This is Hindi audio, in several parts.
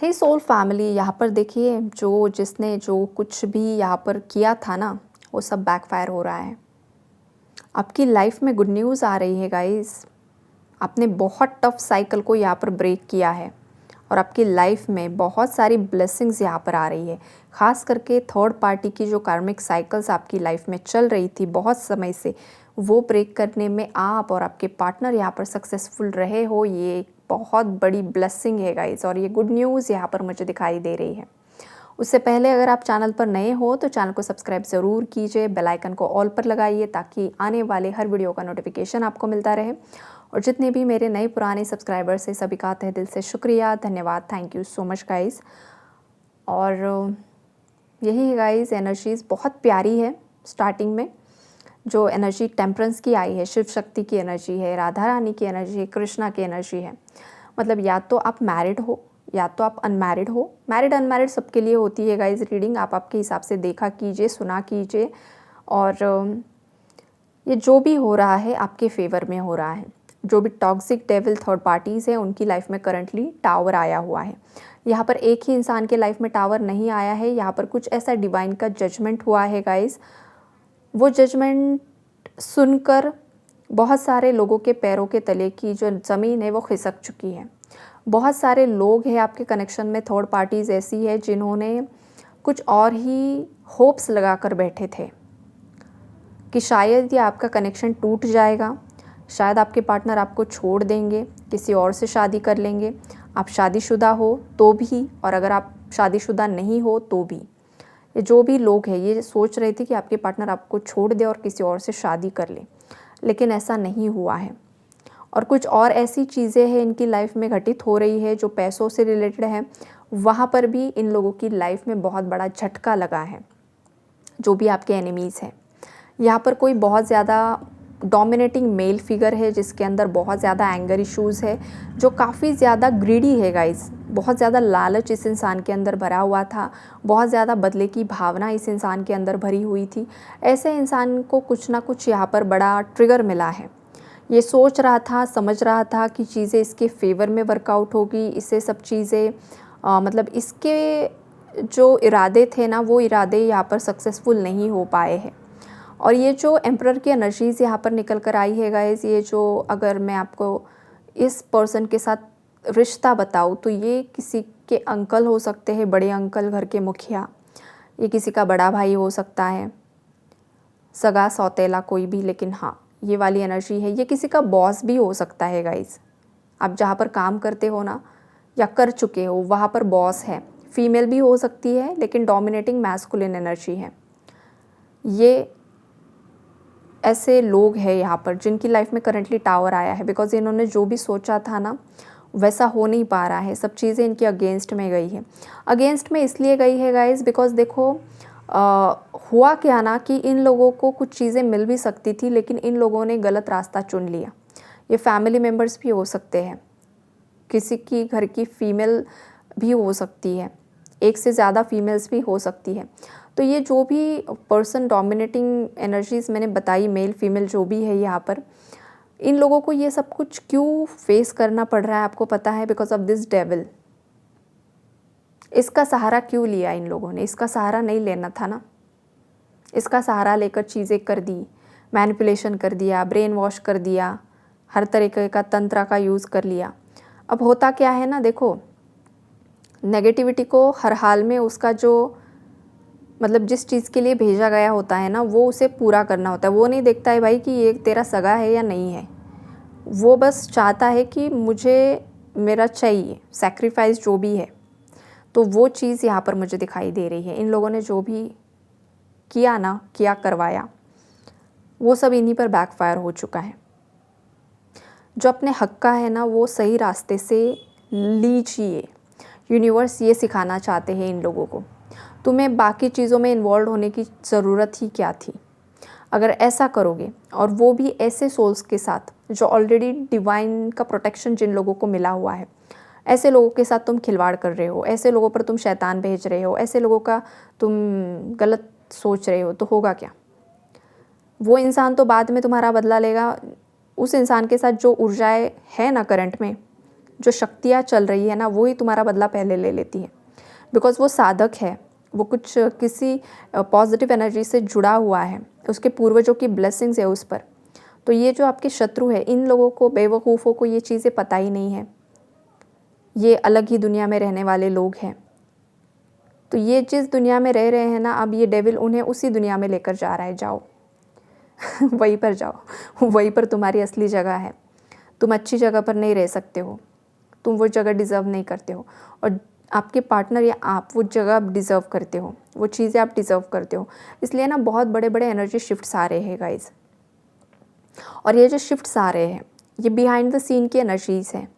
हे सोल फैमिली, यहाँ पर देखिए जिसने जो कुछ भी यहाँ पर किया था ना, वो सब बैकफायर हो रहा है। आपकी लाइफ में गुड न्यूज़ आ रही है गाइस। आपने बहुत टफ साइकिल को यहाँ पर ब्रेक किया है और आपकी लाइफ में बहुत सारी ब्लेसिंग्स यहाँ पर आ रही है। ख़ास करके थर्ड पार्टी की जो कार्मिक साइकिल्स आपकी लाइफ में चल रही थी बहुत समय से, वो ब्रेक करने में आप और आपके पार्टनर यहाँ पर सक्सेसफुल रहे हो। ये एक बहुत बड़ी ब्लेसिंग है गाइस, और ये गुड न्यूज़ यहाँ पर मुझे दिखाई दे रही है। उससे पहले अगर आप चैनल पर नए हो तो चैनल को सब्सक्राइब ज़रूर कीजिए, बेल आइकन को ऑल पर लगाइए ताकि आने वाले हर वीडियो का नोटिफिकेशन आपको मिलता रहे। और जितने भी मेरे नए पुराने सब्सक्राइबर्स हैं, सभी का तहे दिल से शुक्रिया, धन्यवाद, thank you so much guys. और यही है गाइस, एनर्जीज़ बहुत प्यारी है। स्टार्टिंग में जो एनर्जी टेम्परेंस की आई है, शिव शक्ति की एनर्जी है, राधा रानी की एनर्जी है, कृष्णा की एनर्जी है। मतलब या तो आप मैरिड हो या तो आप अनमैरिड हो। मैरिड अनमैरिड सबके लिए होती है गाइस रीडिंग, आप आपके हिसाब से देखा कीजिए, सुना कीजिए। और ये जो भी हो रहा है आपके फेवर में हो रहा है। जो भी टॉक्सिक डेविल थर्ड पार्टीज़ हैं उनकी लाइफ में करंटली टावर आया हुआ है। यहाँ पर एक ही इंसान के लाइफ में टावर नहीं आया है, यहाँ पर कुछ ऐसा डिवाइन का जजमेंट हुआ है गाइस। वो जजमेंट सुनकर बहुत सारे लोगों के पैरों के तले की जो ज़मीन है वो खिसक चुकी है। बहुत सारे लोग हैं आपके कनेक्शन में, थर्ड पार्टीज़ ऐसी है जिन्होंने कुछ और ही होप्स लगा कर बैठे थे कि शायद ये आपका कनेक्शन टूट जाएगा, शायद आपके पार्टनर आपको छोड़ देंगे, किसी और से शादी कर लेंगे। आप शादीशुदा हो तो भी, और अगर आप शादीशुदा नहीं हो तो भी, ये जो भी लोग हैं ये सोच रहे थे कि आपके पार्टनर आपको छोड़ दे और किसी और से शादी कर ले, लेकिन ऐसा नहीं हुआ है। और कुछ और ऐसी चीज़ें हैं इनकी लाइफ में घटित हो रही है जो पैसों से रिलेटेड है। वहाँ पर भी इन लोगों की लाइफ में बहुत बड़ा झटका लगा है। जो भी आपके एनिमीज़ हैं, यहाँ पर कोई बहुत ज़्यादा डोमिनेटिंग मेल फिगर है जिसके अंदर बहुत ज़्यादा एंगर इश्यूज़ है, जो काफ़ी ज़्यादा ग्रीडी है गाइस। बहुत ज़्यादा लालच इस इंसान के अंदर भरा हुआ था, बहुत ज़्यादा बदले की भावना इस इंसान के अंदर भरी हुई थी। ऐसे इंसान को कुछ ना कुछ यहाँ पर बड़ा ट्रिगर मिला है। ये सोच रहा था, समझ रहा था कि चीज़ें इसके फेवर में वर्कआउट होगी, इससे सब चीज़ें मतलब इसके जो इरादे थे ना, वो इरादे यहाँ पर सक्सेसफुल नहीं हो पाए हैं। और ये जो एम्परर की एनर्जीज़ यहाँ पर निकल कर आई है गाइस, ये जो अगर मैं आपको इस पर्सन के साथ रिश्ता बताऊँ तो ये किसी के अंकल हो सकते हैं, बड़े अंकल, घर के मुखिया। ये किसी का बड़ा भाई हो सकता है, सगा सौतेला कोई भी। लेकिन हाँ, ये वाली एनर्जी है, ये किसी का बॉस भी हो सकता है गाइस। आप जहाँ पर काम करते हो ना, या कर चुके हो, वहाँ पर बॉस है। फीमेल भी हो सकती है लेकिन डोमिनेटिंग मैस्कुलिन एनर्जी है। ये ऐसे लोग हैं यहाँ पर जिनकी लाइफ में करंटली टावर आया है, बिकॉज इन्होंने जो भी सोचा था ना वैसा हो नहीं पा रहा है। सब चीज़ें इनकी अगेंस्ट में गई है। अगेंस्ट में इसलिए गई है गाइस बिकॉज देखो हुआ क्या ना कि इन लोगों को कुछ चीज़ें मिल भी सकती थी, लेकिन इन लोगों ने गलत रास्ता चुन लिया। ये फैमिली मेम्बर्स भी हो सकते हैं, किसी की घर की फीमेल भी हो सकती है, एक से ज़्यादा फीमेल्स भी हो सकती है। तो ये जो भी पर्सन डोमिनेटिंग एनर्जीज़ मैंने बताई, मेल फीमेल जो भी है यहाँ पर, इन लोगों को ये सब कुछ क्यों फेस करना पड़ रहा है आपको पता है? Because of this devil. इसका सहारा क्यों लिया इन लोगों ने? इसका सहारा नहीं लेना था ना। इसका सहारा लेकर चीज़ें कर दी, मैनिपुलेशन कर दिया, ब्रेन वॉश कर दिया, हर तरीके का तंत्र का यूज़ कर लिया। अब होता क्या है ना, देखो, नेगेटिविटी को हर हाल में उसका जो मतलब जिस चीज़ के लिए भेजा गया होता है ना, वो उसे पूरा करना होता है। वो नहीं देखता है भाई कि ये तेरा सगा है या नहीं है। वो बस चाहता है कि मुझे मेरा चाहिए, सैक्रिफाइस जो भी है। तो वो चीज़ यहाँ पर मुझे दिखाई दे रही है। इन लोगों ने जो भी किया ना, किया, करवाया, वो सब इन्हीं पर बैकफायर हो चुका है। जो अपने हक का है ना, वो सही रास्ते से लीजिए। यूनिवर्स ये सिखाना चाहते हैं इन लोगों को। तुम्हें बाकी चीज़ों में इन्वॉल्व होने की ज़रूरत ही क्या थी? अगर ऐसा करोगे, और वो भी ऐसे सोल्स के साथ जो ऑलरेडी डिवाइन का प्रोटेक्शन जिन लोगों को मिला हुआ है, ऐसे लोगों के साथ तुम खिलवाड़ कर रहे हो, ऐसे लोगों पर तुम शैतान भेज रहे हो, ऐसे लोगों का तुम गलत सोच रहे हो, तो होगा क्या? वो इंसान तो बाद में तुम्हारा बदला लेगा। उस इंसान के साथ जो ऊर्जाएँ है ना करंट में, जो शक्तियाँ चल रही है ना, वो ही तुम्हारा बदला पहले ले लेती है। बिकॉज़ वो साधक है, वो कुछ किसी पॉजिटिव एनर्जी से जुड़ा हुआ है, उसके पूर्वजों की ब्लेसिंग्स है उस पर। तो ये जो आपके शत्रु है, इन लोगों को, बेवकूफ़ों को ये चीज़ें पता ही नहीं है, ये अलग ही दुनिया में रहने वाले लोग हैं। तो ये जिस दुनिया में रह रहे हैं ना, अब ये डेविल उन्हें उसी दुनिया में लेकर जा रहा है। जाओ वहीं पर जाओ, वहीं पर तुम्हारी असली जगह है। तुम अच्छी जगह पर नहीं रह सकते हो, तुम वो जगह डिज़र्व नहीं करते हो, और आपके पार्टनर या आप वो जगह आप डिज़र्व करते हो, वो चीज़ें आप डिज़र्व करते हो। इसलिए ना बहुत बड़े बड़े एनर्जी शिफ्ट्स आ रहे हैं गाइज, और ये जो शिफ्ट्स आ रहे हैं ये बिहाइंड द सीन की एनर्जीज़ हैं,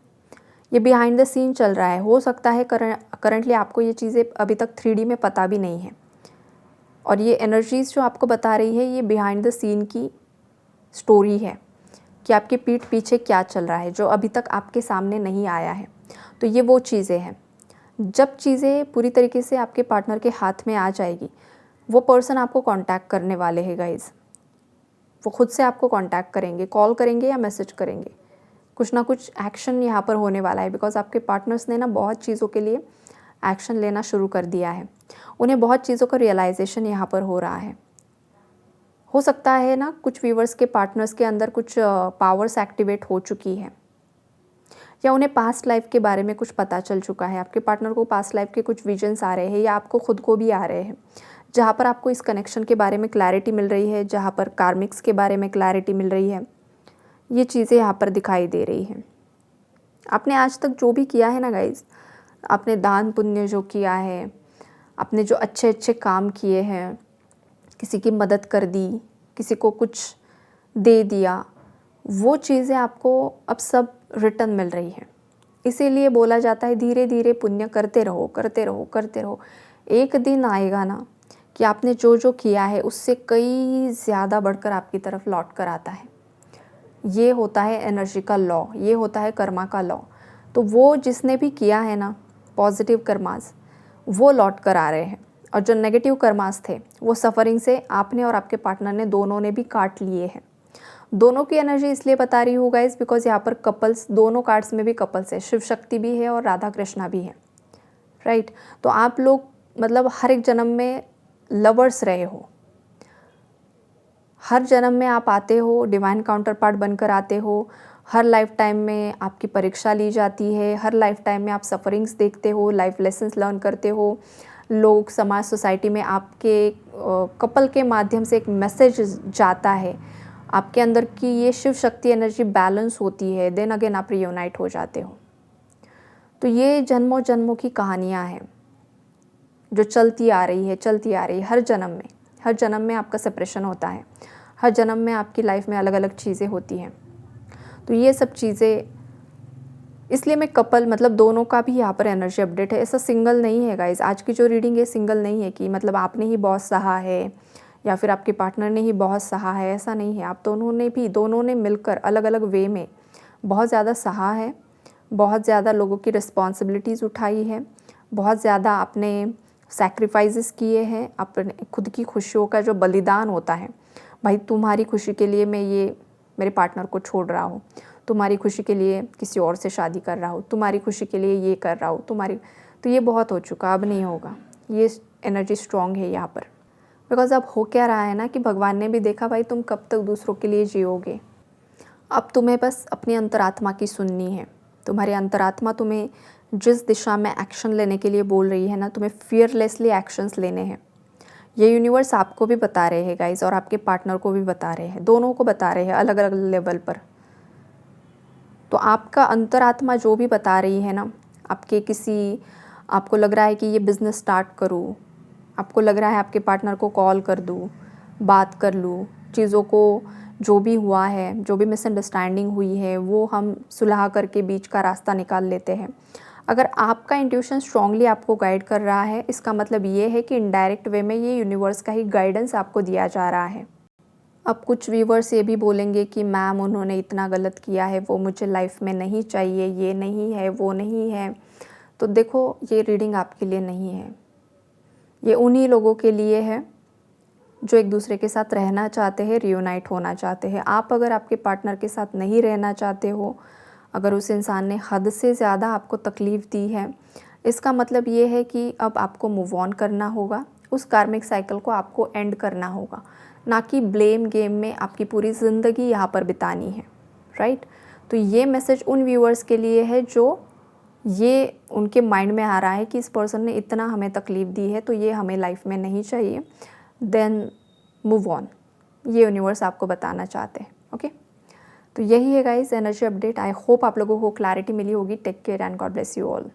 ये बिहाइंड द सीन चल रहा है। हो सकता है करंटली आपको ये चीज़ें अभी तक 3D में पता भी नहीं है, और ये एनर्जीज़ जो आपको बता रही है ये बिहाइंड द सीन की स्टोरी है कि आपके पीठ पीछे क्या चल रहा है, जो अभी तक आपके सामने नहीं आया है। तो ये वो चीज़ें हैं, जब चीज़ें पूरी तरीके से आपके पार्टनर के हाथ में आ जाएगी, वो पर्सन आपको कांटेक्ट करने वाले हैं गाइज़। वो खुद से आपको कांटेक्ट करेंगे, कॉल करेंगे या मैसेज करेंगे। कुछ ना कुछ एक्शन यहाँ पर होने वाला है, बिकॉज़ आपके पार्टनर्स ने ना बहुत चीज़ों के लिए एक्शन लेना शुरू कर दिया है। उन्हें बहुत चीज़ों का रियलाइजेशन यहाँ पर हो रहा है। हो सकता है ना कुछ व्यूवर्स के पार्टनर्स के अंदर कुछ पावर्स एक्टिवेट हो चुकी है, या उन्हें पास्ट लाइफ के बारे में कुछ पता चल चुका है। आपके पार्टनर को पास्ट लाइफ के कुछ विजन्स आ रहे हैं, या आपको खुद को भी आ रहे हैं, जहाँ पर आपको इस कनेक्शन के बारे में क्लैरिटी मिल रही है, जहाँ पर कार्मिक्स के बारे में क्लैरिटी मिल रही है। ये चीज़ें यहाँ पर दिखाई दे रही हैं। आपने आज तक जो भी किया है ना गाइज़, आपने दान पुण्य जो किया है, आपने जो अच्छे अच्छे काम किए हैं, किसी की मदद कर दी, किसी को कुछ दे दिया, वो चीज़ें आपको अब सब रिटर्न मिल रही है। इसीलिए बोला जाता है धीरे धीरे पुण्य करते रहो, करते रहो, करते रहो। एक दिन आएगा ना कि आपने जो जो किया है उससे कई ज़्यादा बढ़कर आपकी तरफ लौट कर आता है। ये होता है एनर्जी का लॉ, ये होता है कर्मा का लॉ। तो वो जिसने भी किया है ना पॉजिटिव कर्मास, वो लौट कर आ रहे हैं, और जो नेगेटिव कर्मास थे वो सफ़रिंग से आपने और आपके पार्टनर ने दोनों ने भी काट लिए हैं। दोनों की एनर्जी इसलिए बता रही हूँ गाइज, बिकॉज यहाँ पर कपल्स, दोनों कार्ड्स में भी कपल्स है, शिव शक्ति भी है और राधा कृष्णा भी है, राइट। तो आप लोग मतलब हर एक जन्म में लवर्स रहे हो, हर जन्म में आप आते हो, डिवाइन काउंटर पार्ट बनकर आते हो। हर लाइफ टाइम में आपकी परीक्षा ली जाती है, हर लाइफ टाइम में आप सफ़रिंग्स देखते हो, लाइफ लेसन्स लर्न करते हो। लोग, समाज, सोसाइटी में आपके कपल के माध्यम से एक मैसेज जाता है, आपके अंदर की ये शिव शक्ति एनर्जी बैलेंस होती है, देन अगेन आप रियूनाइट हो जाते हो। तो ये जन्मों जन्मों की कहानियाँ हैं जो चलती आ रही है, चलती आ रही है। हर जन्म में आपका सेपरेशन होता है, हर जन्म में आपकी लाइफ में अलग अलग चीज़ें होती हैं। तो ये सब चीज़ें, इसलिए मैं कपल मतलब दोनों का भी यहाँ पर एनर्जी अपडेट है। ऐसा सिंगल नहीं है गाइज, आज की जो रीडिंग है सिंगल नहीं है कि मतलब आपने ही बहुत सहा है या फिर आपके पार्टनर ने ही बहुत सहा है, ऐसा नहीं है। आप दोनों ने मिलकर अलग अलग वे में बहुत ज़्यादा सहा है, बहुत ज़्यादा लोगों की रिस्पॉन्सिबिलिटीज़ उठाई है, बहुत ज़्यादा आपने सैक्रिफाइसेस किए हैं, अपने खुद की खुशियों का जो बलिदान होता है, भाई तुम्हारी खुशी के लिए मैं ये मेरे पार्टनर को छोड़ रहा हूँ, तुम्हारी खुशी के लिए किसी और से शादी कर रहा हूँ, तुम्हारी खुशी के लिए ये कर रहा हूँ, तो ये बहुत हो चुका, अब नहीं होगा। ये एनर्जी स्ट्रॉन्ग है यहाँ पर, बिकॉज अब हो क्या रहा है ना कि भगवान ने भी देखा भाई तुम कब तक दूसरों के लिए जियोगे। अब तुम्हें बस अपनी अंतरात्मा की सुननी है। तुम्हारी अंतरात्मा तुम्हें जिस दिशा में एक्शन लेने के लिए बोल रही है ना, तुम्हें फियरलेसली एक्शंस लेने हैं। ये यूनिवर्स आपको भी बता रहे हैं गाइज, और आपके पार्टनर को भी बता रहे हैं, दोनों को बता रहे हैं अलग अलग लेवल पर। तो आपका अंतरात्मा जो भी बता रही है ना, आपको लग रहा है कि ये बिज़नेस स्टार्ट करूँ, आपको लग रहा है आपके पार्टनर को कॉल कर दूँ, बात कर लूँ, चीज़ों को जो भी हुआ है, जो भी मिसअंडरस्टैंडिंग हुई है वो हम सुलह करके बीच का रास्ता निकाल लेते हैं। अगर आपका इंट्यूशन स्ट्रांगली आपको गाइड कर रहा है, इसका मतलब ये है कि इनडायरेक्ट वे में ये यूनिवर्स का ही गाइडेंस आपको दिया जा रहा है। अब कुछ व्यूवर्स ये भी बोलेंगे कि मैम उन्होंने इतना गलत किया है, वो मुझे लाइफ में नहीं चाहिए, ये नहीं है, वो नहीं है। तो देखो, ये रीडिंग आपके लिए नहीं है, ये उन्हीं लोगों के लिए है जो एक दूसरे के साथ रहना चाहते हैं, रियूनाइट होना चाहते हैं। आप अगर आपके पार्टनर के साथ नहीं रहना चाहते हो, अगर उस इंसान ने हद से ज़्यादा आपको तकलीफ़ दी है, इसका मतलब ये है कि अब आपको मूव ऑन करना होगा, उस कार्मिक साइकिल को आपको एंड करना होगा, ना कि ब्लेम गेम में आपकी पूरी ज़िंदगी यहाँ पर बितानी है, राइट। तो ये मैसेज उन व्यूअर्स के लिए है जो ये उनके माइंड में आ रहा है कि इस पर्सन ने इतना हमें तकलीफ़ दी है तो ये हमें लाइफ में नहीं चाहिए, देन मूव ऑन। ये यूनिवर्स आपको बताना चाहते हैं। ओके, तो यही है guys energy update. I hope आप लोगों को क्लैरिटी मिली होगी। Take care and God bless you all.